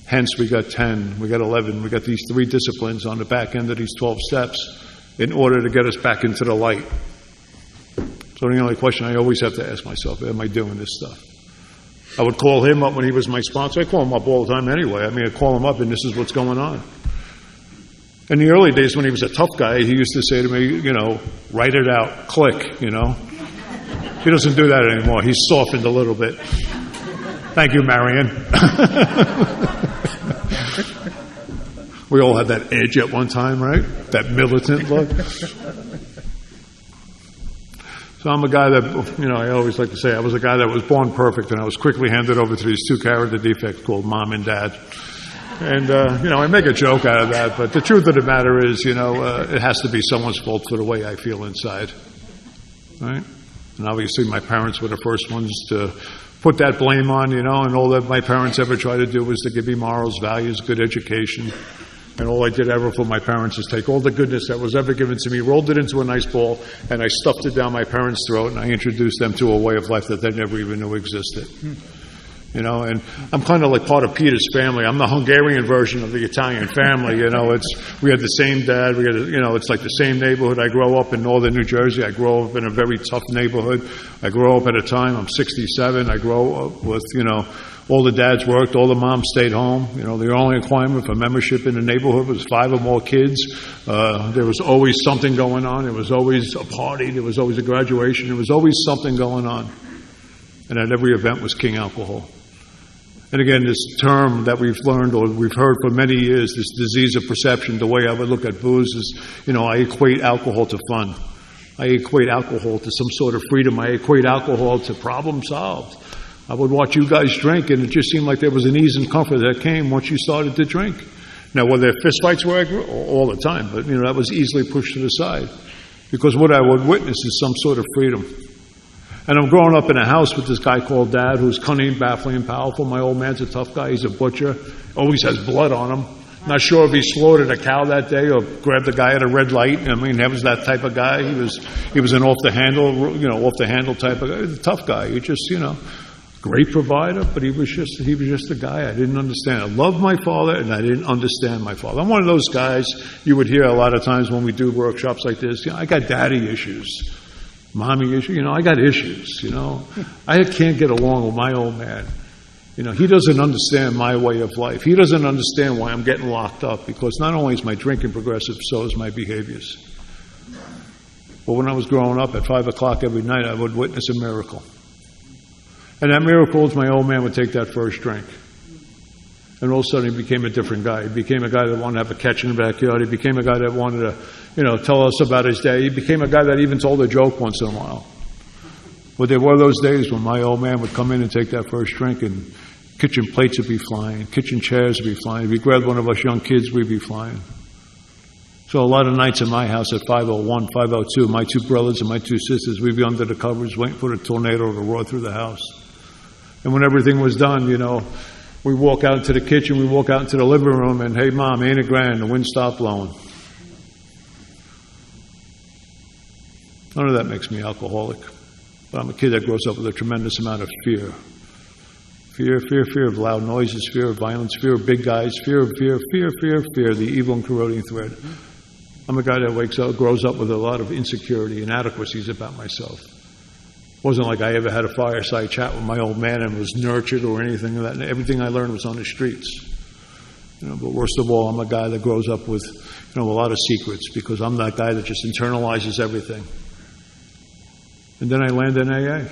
B: Hence, we got 10, we got 11, we got these 3 disciplines on the back end of these 12 steps in order to get us back into the light. So the only question I always have to ask myself, am I doing this stuff? I would call him up when he was my sponsor. I call him up all the time anyway. I mean, I call him up and this is what's going on. In the early days when he was a tough guy, he used to say to me, write it out, click, He doesn't do that anymore. He's softened a little bit. Thank you, Marion. We all had that edge at one time, right? That militant look. So I'm a guy that, I always like to say I was a guy that was born perfect, and I was quickly handed over to these 2 character defects called mom and dad. And, I make a joke out of that, but the truth of the matter is, it has to be someone's fault for the way I feel inside. Right? And obviously my parents were the first ones to put that blame on, and all that my parents ever tried to do was to give me morals, values, good education. And all I did ever for my parents is take all the goodness that was ever given to me, rolled it into a nice ball, and I stuffed it down my parents' throat, and I introduced them to a way of life that they never even knew existed. And I'm kind of like part of Peter's family. I'm the Hungarian version of the Italian family. We had the same dad. We had, it's like the same neighborhood. I grew up in northern New Jersey. I grew up in a very tough neighborhood. I grew up at a time, I'm 67. I grew up with, all the dads worked, all the moms stayed home. The only requirement for membership in the neighborhood was 5 or more kids. There was always something going on. There was always a party. There was always a graduation. There was always something going on. And at every event was King Alcohol. And again, this term that we've learned or we've heard for many years, this disease of perception, the way I would look at booze is, I equate alcohol to fun. I equate alcohol to some sort of freedom. I equate alcohol to problem solved. I would watch you guys drink, and it just seemed like there was an ease and comfort that came once you started to drink. Now, were there fist fights where I grew? All the time, but, that was easily pushed to the side. Because what I would witness is some sort of freedom. And I'm growing up in a house with this guy called Dad, who's cunning, baffling, and powerful. My old man's a tough guy. He's a butcher. Always has blood on him. Not sure if he slaughtered a cow that day or grabbed a guy at a red light. I mean, that was that type of guy. He was an off the handle type of guy. He was a tough guy. He just, great provider, but he was just a guy I didn't understand. I loved my father, and I didn't understand my father. I'm one of those guys you would hear a lot of times when we do workshops like this. I got daddy issues. Mommy issues, I got issues, I can't get along with my old man. He doesn't understand my way of life. He doesn't understand why I'm getting locked up, because not only is my drinking progressive, so is my behaviors. But when I was growing up at 5 o'clock every night, I would witness a miracle. And that miracle is my old man would take that first drink. And all of a sudden he became a different guy. He became a guy that wanted to have a catch in the backyard. He became a guy that wanted to, tell us about his day. He became a guy that even told a joke once in a while. But there were those days when my old man would come in and take that first drink, and kitchen plates would be flying, kitchen chairs would be flying. If he grabbed one of us young kids, we'd be flying. So a lot of nights in my house at 5:01, 5:02, my 2 brothers and my 2 sisters, we'd be under the covers waiting for the tornado to roar through the house. And when everything was done, we walk out into the kitchen, we walk out into the living room, and, hey, Mom, ain't it grand? The wind stopped blowing. None of that makes me alcoholic. But I'm a kid that grows up with a tremendous amount of fear. Fear of loud noises, fear of violence, fear of big guys, fear, the evil and corroding thread. I'm a guy that grows up with a lot of insecurity, inadequacies about myself. It wasn't like I ever had a fireside chat with my old man and was nurtured or anything like that. Everything I learned was on the streets. But worst of all, I'm a guy that grows up with, a lot of secrets, because I'm that guy that just internalizes everything. And then I land in AA.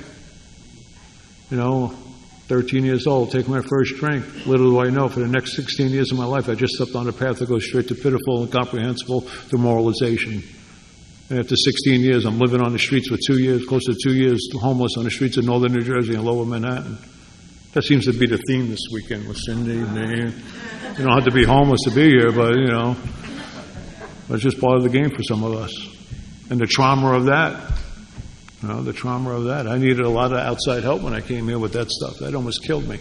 B: 13 years old, taking my first drink. Little do I know, for the next 16 years of my life, I just stepped on a path that goes straight to pitiful, incomprehensible demoralization. And after 16 years, I'm living on the streets for 2 years, close to 2 years, homeless on the streets of northern New Jersey and lower Manhattan. That seems to be the theme this weekend with Cindy, me. You don't have to be homeless to be here, but, it's just part of the game for some of us. And the trauma of that, I needed a lot of outside help when I came here with that stuff. That almost killed me.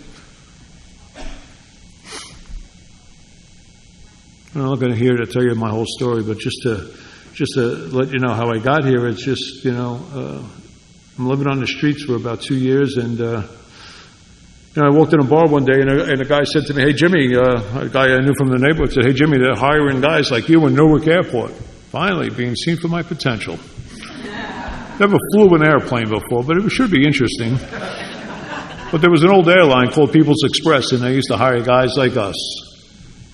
B: I'm not going to here to tell you my whole story, but just to let you know how I got here, it's just, I'm living on the streets for about 2 years, and I walked in a bar one day, and a guy said to me, "Hey, Jimmy," a guy I knew from the neighborhood said, "Hey, Jimmy, they're hiring guys like you in Newark Airport." Finally, being seen for my potential. Never flew an airplane before, but it should be interesting. But there was an old airline called People's Express, and they used to hire guys like us.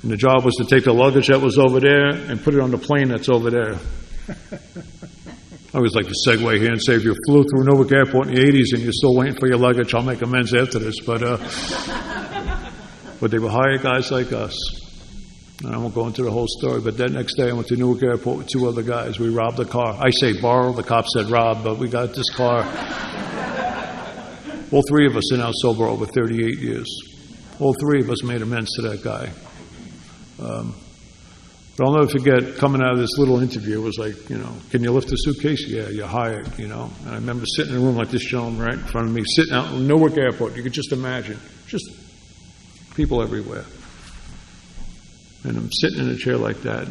B: And the job was to take the luggage that was over there and put it on the plane that's over there. I always like to segue here and say, if you flew through Newark Airport in the 80s and you're still waiting for your luggage, I'll make amends after this. But they would hire guys like us. And I won't go into the whole story, but that next day I went to Newark Airport with 2 other guys. We robbed a car. I say borrow, the cop said rob, but we got this car. All 3 of us are now sober over 38 years. All 3 of us made amends to that guy. But I'll never forget coming out of this little interview. It was like, can you lift a suitcase? Yeah, you're hired, And I remember sitting in a room like this gentleman right in front of me, sitting out in Newark Airport. You could just imagine. Just people everywhere. And I'm sitting in a chair like that.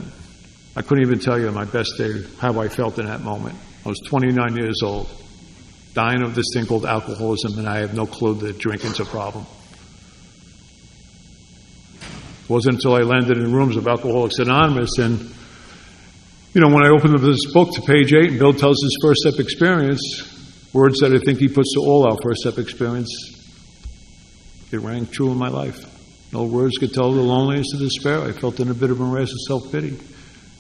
B: I couldn't even tell you on my best day how I felt in that moment. I was 29 years old, dying of this thing called alcoholism, and I have no clue that drinking's a problem. It wasn't until I landed in rooms of Alcoholics Anonymous, and, when I opened up this book to page 8, and Bill tells his first step experience, words that I think he puts to all our first step experience, it rang true in my life. No words could tell the loneliness and despair. I felt in a bit of a morass of self-pity.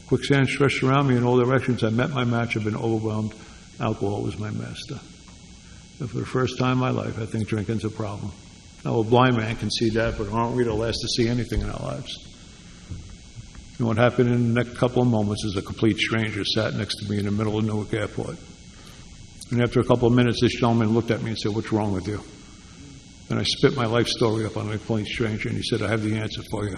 B: Quicksand stretched around me in all directions. I met my match. I've been overwhelmed. Alcohol was my master. And for the first time in my life, I think drinking's a problem. Now, a blind man can see that, but aren't we the last to see anything in our lives? And what happened in the next couple of moments is a complete stranger sat next to me in the middle of Newark Airport. And after a couple of minutes, this gentleman looked at me and said, "What's wrong with you?" And I spit my life story up on a complete stranger, and he said, "I have the answer for you."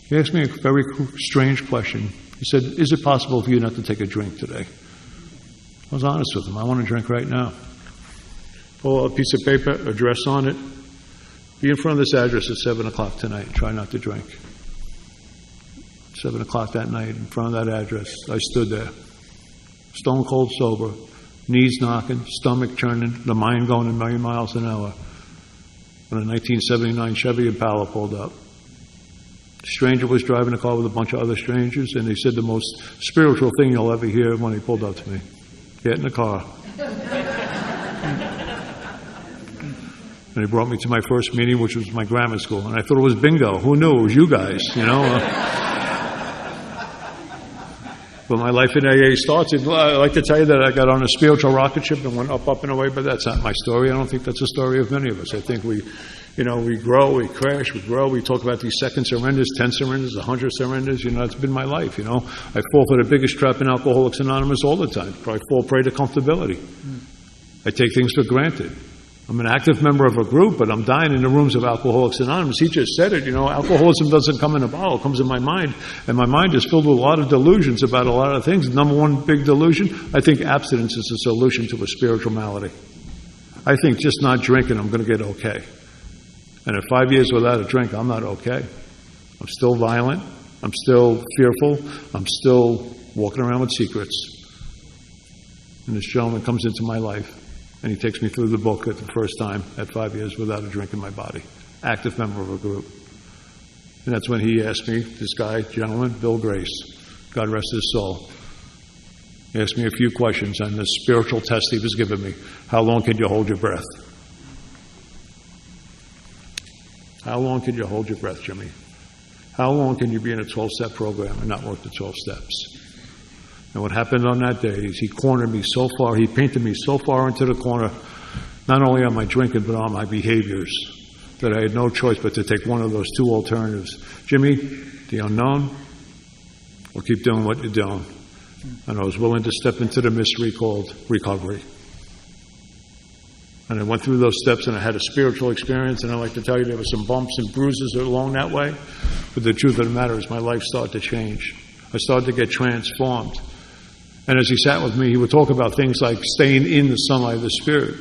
B: He asked me a very strange question. He said, "Is it possible for you not to take a drink today?" I was honest with him. I want to drink right now. Pull out a piece of paper, address on it. Be in front of this address at 7 o'clock tonight. Try not to drink. 7 o'clock that night, in front of that address, I stood there. Stone cold sober. Knees knocking, stomach churning, the mind going a million miles an hour. When a 1979 Chevy Impala pulled up. A stranger was driving a car with a bunch of other strangers, and he said the most spiritual thing you'll ever hear when he pulled up to me. "Get in the car." And he brought me to my first meeting, which was my grammar school. And I thought it was bingo. Who knew? It was you guys, But my life in AA started. I like to tell you that I got on a spiritual rocket ship and went up and away, but that's not my story. I don't think that's the story of many of us. I think we grow, we crash, we grow. We talk about these second surrenders, 10 surrenders, 100 surrenders. That's been my life, I fall for the biggest trap in Alcoholics Anonymous all the time. Probably fall prey to comfortability. I take things for granted. I'm an active member of a group, but I'm dying in the rooms of Alcoholics Anonymous. He just said it, alcoholism doesn't come in a bottle, it comes in my mind. And my mind is filled with a lot of delusions about a lot of things. Number one big delusion, I think abstinence is a solution to a spiritual malady. I think just not drinking, I'm going to get okay. And at 5 years without a drink, I'm not okay. I'm still violent. I'm still fearful. I'm still walking around with secrets. And this gentleman comes into my life. And he takes me through the book at the first time at 5 years without a drink in my body. Active member of a group. And that's when he asked me, this guy, gentleman, Bill Grace, God rest his soul. He asked me a few questions on this spiritual test he was giving me. How long can you hold your breath? How long can you hold your breath, Jimmy? How long can you be in a 12-step program and not work the 12 steps? And what happened on that day is he cornered me so far, he painted me so far into the corner, not only on my drinking, but on my behaviors, that I had no choice but to take one of those 2 alternatives. Jimmy, the unknown, or keep doing what you're doing. And I was willing to step into the mystery called recovery. And I went through those steps, and I had a spiritual experience, and I like to tell you there were some bumps and bruises along that way. But the truth of the matter is my life started to change. I started to get transformed. And as he sat with me, he would talk about things like staying in the sunlight of the Spirit.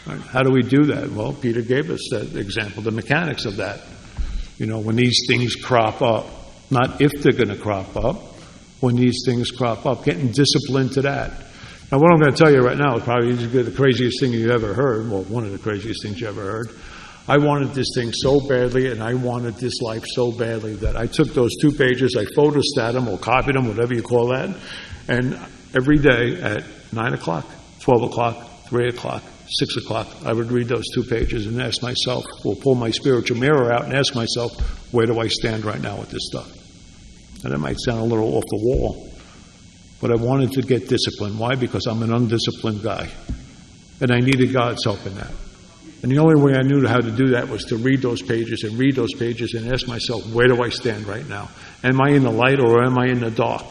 B: Right? How do we do that? Well, Peter gave us that example, the mechanics of that. When these things crop up, not if they're going to crop up, when these things crop up, getting disciplined to that. Now, what I'm going to tell you right now is probably the craziest thing you ever heard, well, one of the craziest things you ever heard. I wanted this thing so badly, and I wanted this life so badly that I took those 2 pages, I photostat them or copied them, whatever you call that, and every day at 9 o'clock, 12 o'clock, 3 o'clock, 6 o'clock, I would read those 2 pages and ask myself, or pull my spiritual mirror out and ask myself, where do I stand right now with this stuff? And that might sound a little off the wall, but I wanted to get disciplined. Why? Because I'm an undisciplined guy, and I needed God's help in that. And the only way I knew how to do that was to read those pages and ask myself, where do I stand right now? Am I in the light or am I in the dark?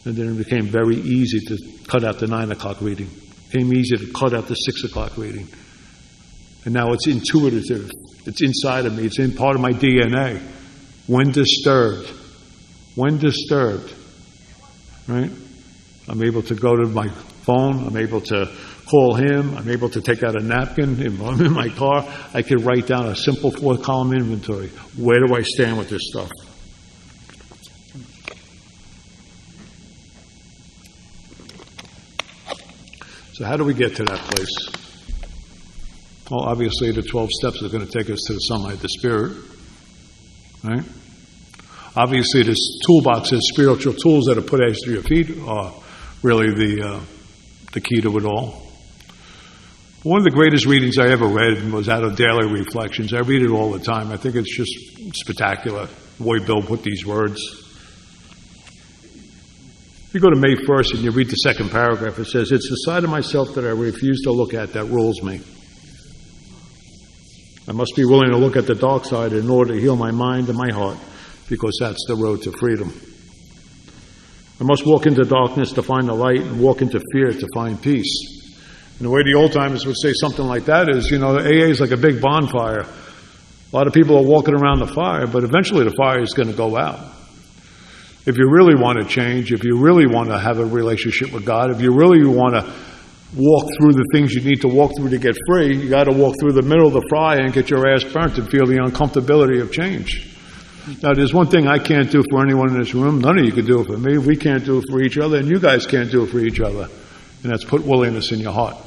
B: And then it became very easy to cut out the 9 o'clock reading. It became easy to cut out the 6 o'clock reading. And now it's intuitive. It's inside of me. It's in part of my DNA. When disturbed, right? I'm able to go to my phone. I'm able to call him. I'm able to take out a napkin. If I'm in my car, I can write down a simple 4-column inventory. Where do I stand with this stuff? So how do we get to that place? Well, obviously the 12 steps are going to take us to the sunlight of the Spirit, right? Obviously this toolbox of spiritual tools that are put at your feet are really the key to it all. One of the greatest readings I ever read was out of Daily Reflections. I read it all the time. I think it's just spectacular, the way Bill put these words. If you go to May 1st and you read the second paragraph, it says, "It's the side of myself that I refuse to look at that rules me. I must be willing to look at the dark side in order to heal my mind and my heart, because that's the road to freedom. I must walk into darkness to find the light and walk into fear to find peace." And the way the old timers would say something like that is, the AA is like a big bonfire. A lot of people are walking around the fire, but eventually the fire is going to go out. If you really want to change, if you really want to have a relationship with God, if you really want to walk through the things you need to walk through to get free, you got to walk through the middle of the fire and get your ass burnt and feel the uncomfortability of change. Now, there's one thing I can't do for anyone in this room. None of you can do it for me. We can't do it for each other, and you guys can't do it for each other. And that's put willingness in your heart.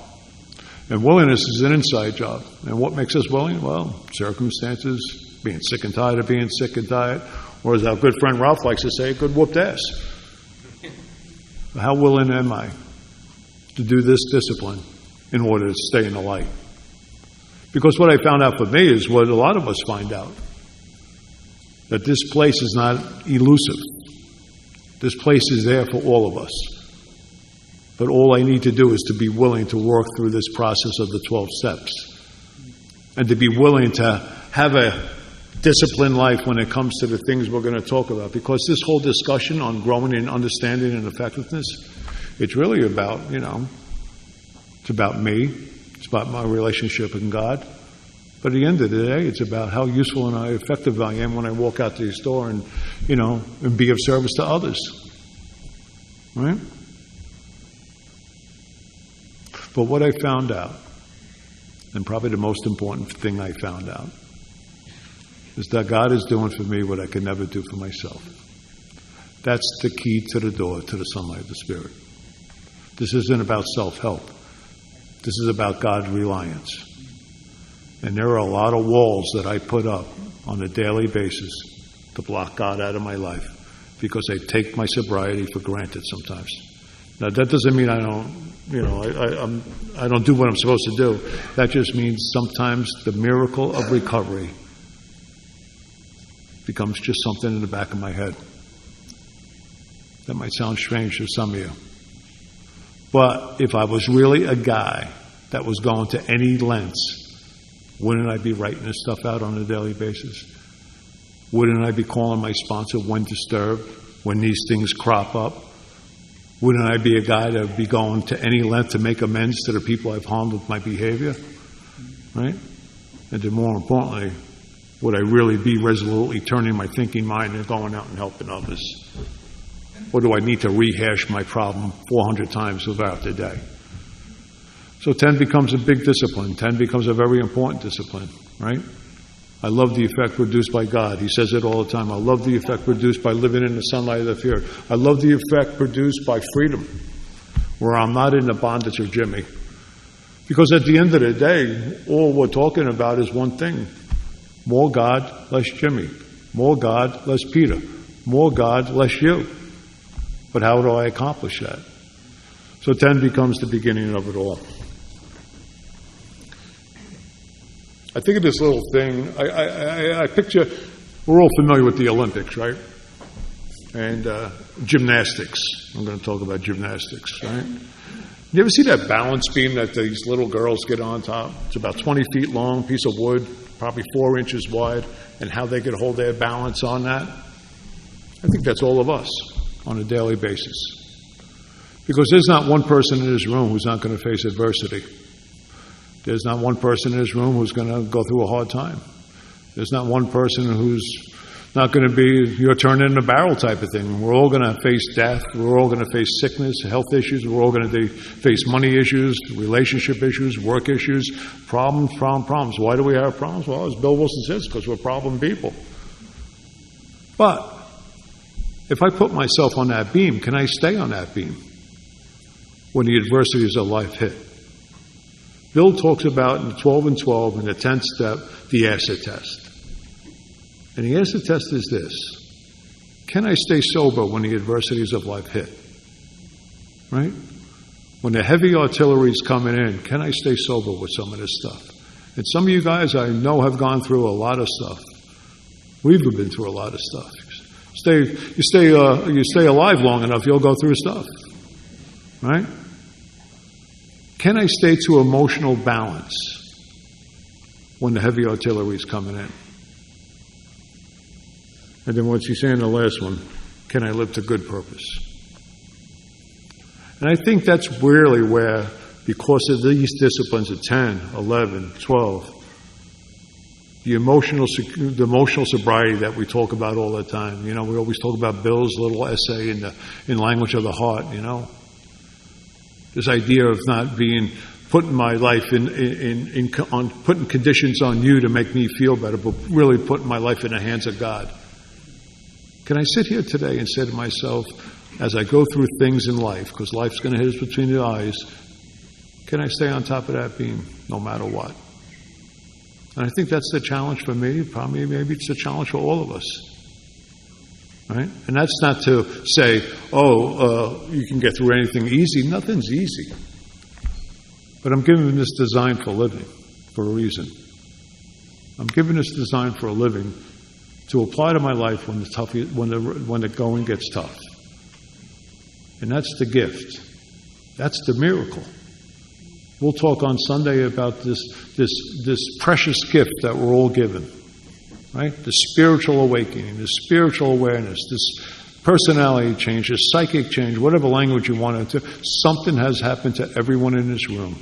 B: And willingness is an inside job. And what makes us willing? Well, circumstances, being sick and tired of being sick and tired, or as our good friend Ralph likes to say, good whooped ass. How willing am I to do this discipline in order to stay in the light? Because what I found out for me is what a lot of us find out, that this place is not elusive. This place is there for all of us. But all I need to do is to be willing to work through this process of the 12 steps, and to be willing to have a disciplined life when it comes to the things we're going to talk about. Because this whole discussion on growing in understanding and effectiveness, it's really about, it's about me. It's about my relationship with God. But at the end of the day, it's about how useful and how effective I am when I walk out to the store and, and be of service to others. Right? But what I found out, and probably the most important thing I found out, is that God is doing for me what I could never do for myself. That's the key to the door to the sunlight of the Spirit. This isn't about self-help. This is about God's reliance. And there are a lot of walls that I put up on a daily basis to block God out of my life, because I take my sobriety for granted sometimes. Now, that doesn't mean I don't, I don't do what I'm supposed to do. That just means sometimes the miracle of recovery becomes just something in the back of my head. That might sound strange to some of you. But if I was really a guy that was going to any lengths, wouldn't I be writing this stuff out on a daily basis? Wouldn't I be calling my sponsor when disturbed, when these things crop up? Wouldn't I be a guy that would be going to any length to make amends to the people I've harmed with my behavior? Right? And then more importantly, would I really be resolutely turning my thinking mind and going out and helping others? Or do I need to rehash my problem 400 times throughout the day? So 10 becomes a big discipline. 10 becomes a very important discipline, right? I love the effect produced by God. He says it all the time. I love the effect produced by living in the sunlight of the Spirit. I love the effect produced by freedom, where I'm not in the bondage of Jimmy. Because at the end of the day, all we're talking about is one thing. More God, less Jimmy. More God, less Peter. More God, less you. But how do I accomplish that? So 10 becomes the beginning of it all. I think of this little thing. I picture, we're all familiar with the Olympics, right? And gymnastics. I'm going to talk about gymnastics, right? You ever see that balance beam that these little girls get on top? It's about 20 feet long, piece of wood, probably 4 inches wide, and how they could hold their balance on that? I think that's all of us on a daily basis. Because there's not one person in this room who's not going to face adversity. There's not one person in this room who's going to go through a hard time. There's not one person who's not going to be your turn in the barrel type of thing. We're all going to face death. We're all going to face sickness, health issues. We're all going to face money issues, relationship issues, work issues, problems. Why do we have problems? Well, as Bill Wilson says, because we're problem people. But if I put myself on that beam, can I stay on that beam when the adversities of life hit? Bill talks about in 12 and 12, in the 10th step, the acid test. And the acid test is this. Can I stay sober when the adversities of life hit? Right? When the heavy artillery is coming in, can I stay sober with some of this stuff? And some of you guys I know have gone through a lot of stuff. We've been through a lot of stuff. You stay alive long enough, you'll go through stuff. Right? Can I stay to emotional balance when the heavy artillery is coming in? And then what's he saying in the last one? Can I live to good purpose? And I think that's really where, because of these disciplines of 10, 11, 12, the emotional sobriety that we talk about all the time. You know, we always talk about Bill's little essay in Language of the Heart, you know. This idea of not putting my life putting conditions on you to make me feel better, but really putting my life in the hands of God. Can I sit here today and say to myself, as I go through things in life, because life's going to hit us between the eyes, can I stay on top of that beam no matter what? And I think that's the challenge for me. Probably, maybe it's the challenge for all of us. Right? And that's not to say, you can get through anything easy. Nothing's easy. But I'm given this design for living for a reason. I'm given this design for a living to apply to my life when the going gets tough. And that's the gift. That's the miracle. We'll talk on Sunday about this precious gift that we're all given. Right? The spiritual awakening, the spiritual awareness, this personality change, this psychic change, whatever language you want to, something has happened to everyone in this room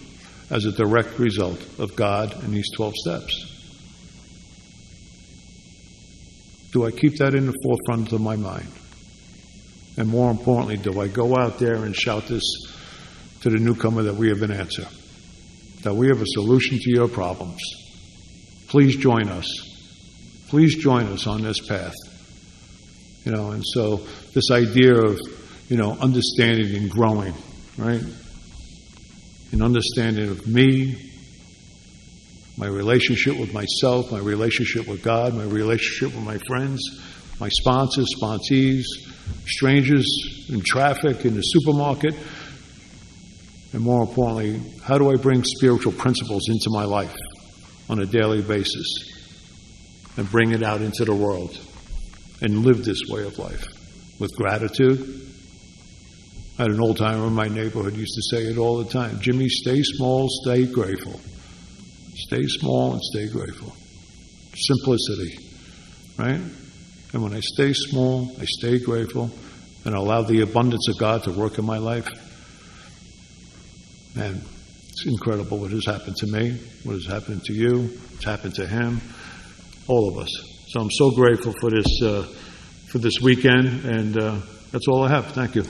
B: as a direct result of God and these 12 steps. Do I keep that in the forefront of my mind? And more importantly, do I go out there and shout this to the newcomer that we have an answer, that we have a solution to your problems? Please join us. Please join us on this path. You know, and so this idea of, understanding and growing, right? An understanding of me, my relationship with myself, my relationship with God, my relationship with my friends, my sponsors, sponsees, strangers in traffic, in the supermarket, and more importantly, how do I bring spiritual principles into my life on a daily basis and bring it out into the world and live this way of life with gratitude? I had an old timer in my neighborhood used to say it all the time. Jimmy, stay small, stay grateful. Stay small and stay grateful. Simplicity, right? And when I stay small, I stay grateful and allow the abundance of God to work in my life. Man, it's incredible what has happened to me, what has happened to you, what's happened to him, all of us. So I'm so grateful for this weekend, and that's all I have. Thank you.